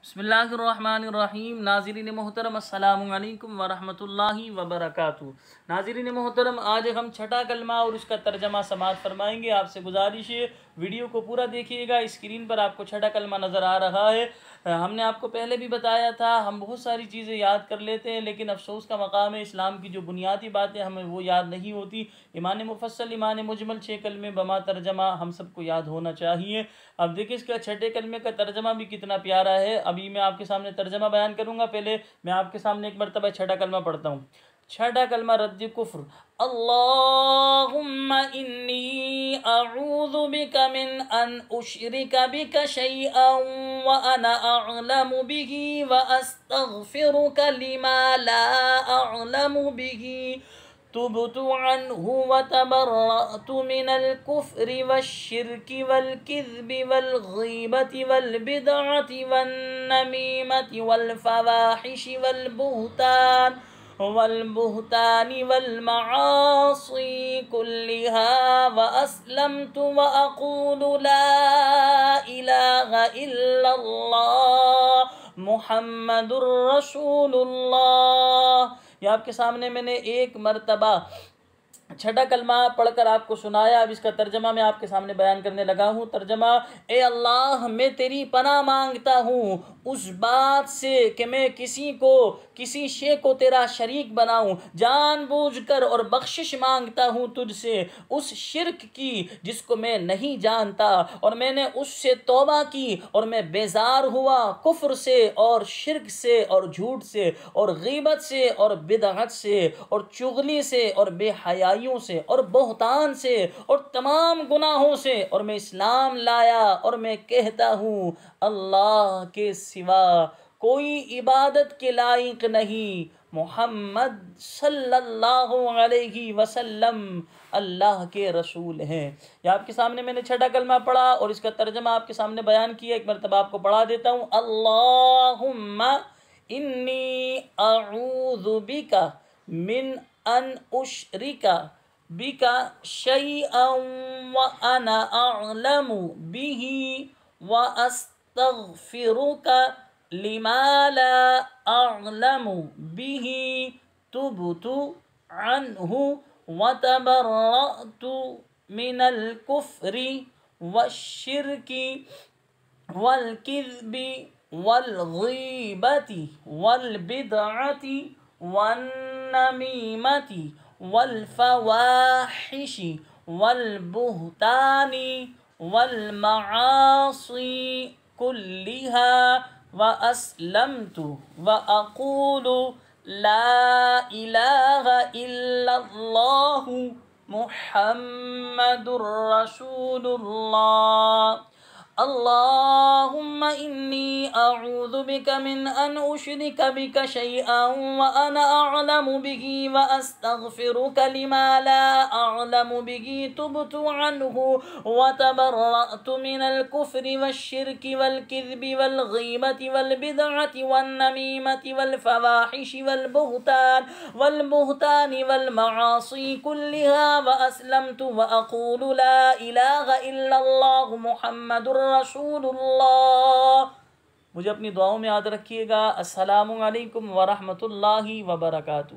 بسم اللہ الرحمن الرحیم۔ ناظرین محترم السلام علیکم ورحمۃ اللہ وبرکاتہ۔ ناظرین محترم، آج ہم چھٹا کلمہ اور اس کا ترجمہ سماعت فرمائیں گے۔ آپ سے گزارش ہے ویڈیو کو پورا دیکھیے گا۔ اسکرین پر آپ کو چھٹا کلمہ نظر آ رہا ہے۔ ہم نے آپ کو پہلے بھی بتایا تھا، ہم بہت ساری چیزیں یاد کر لیتے ہیں، لیکن افسوس کا مقام ہے اسلام کی جو بنیادی باتیں ہمیں وہ یاد نہیں ہوتی۔ ایمان مفصل، ایمان مجمل، 6 کلمے بما ترجمہ ہم سب کو یاد ہونا چاہیے۔ اب دیکھیں اس کا چھٹے کلمے کا ترجمہ بھی کتنا پیارا ہے۔ ابھی میں آپ کے سامنے ترجمہ بیان کروں گا، پہلے میں آپ کے سامنے ایک مرتبہ چھٹا کلمہ پڑھتا ہوں۔ چھٹا کلمہ رد کفر۔ اللہم انی اعوذ بک من ان اشرک بک شیئا وانا اعلم به واستغفرک لما لا اعلم به تبت عنه وتبرأت من الكفر والشرك والكذب والغيبة والبدعة والنميمة والفواحش والبهتان والمعاصي كلها وأسلمت وأقول لا إله إلا الله محمد رسول الله۔ یہ آپ کے سامنے میں نے ایک مرتبہ چھٹا کلمہ پڑھ کر آپ کو سنایا۔ اب اس کا ترجمہ میں آپ کے سامنے بیان کرنے لگا ہوں۔ ترجمہ: اے اللہ، میں تیری پناہ مانگتا ہوں اس بات سے کہ میں کسی شے کو تیرا شریک بناؤں، جان بوجھ کر، اور بخشش مانگتا ہوں تجھ سے اس شرک کی جس کو میں نہیں جانتا، اور میں نے اس سے توبہ کی اور میں بیزار ہوا کفر سے اور شرک سے اور جھوٹ سے اور غیبت سے اور بدعت سے اور چغلی سے اور بے حیائیوں سے اور بہتان سے اور تمام گناہوں سے، اور میں اسلام لایا اور میں کہتا ہوں اللہ کے سوا کوئی عبادت کے لائق نہیں، محمد صلی اللہ علیہ وسلم اللہ کے رسول ہیں۔ یہ آپ کے سامنے میں نے چھٹا کلمہ پڑھا اور اس کا ترجمہ آپ کے سامنے بیان کیا۔ ایک مرتبہ آپ کو پڑھا دیتا ہوں۔ اللہم انی اعوذ بک من ان اشرک بک شیئا وانا اعلم به واستغفرک لما لا اعلم به تبت عنه وتبرأت من الكفر والشرك والكذب والغيبة والبدعة والنميمة والفواحش والبهتان والمعاصي كلها وأسلمت وأقول لا إله إلا الله محمد رسول الله۔ اللهم إني أعوذ بك من أن أشرك بك شيئا وأنا أعلم به وأستغفرك لما لا أعلم به تبت عنه وتبرأت من الكفر والشرك والكذب والغيبة والبدعة والنميمة والفواحش والبهتان والمعاصي كلها وأسلمت وأقول لا إله إلا الله محمد رسول اللہ۔ مجھے اپنی دعاؤں میں یاد رکھیے گا۔ السلام علیکم ورحمۃ اللہ وبرکاتہ۔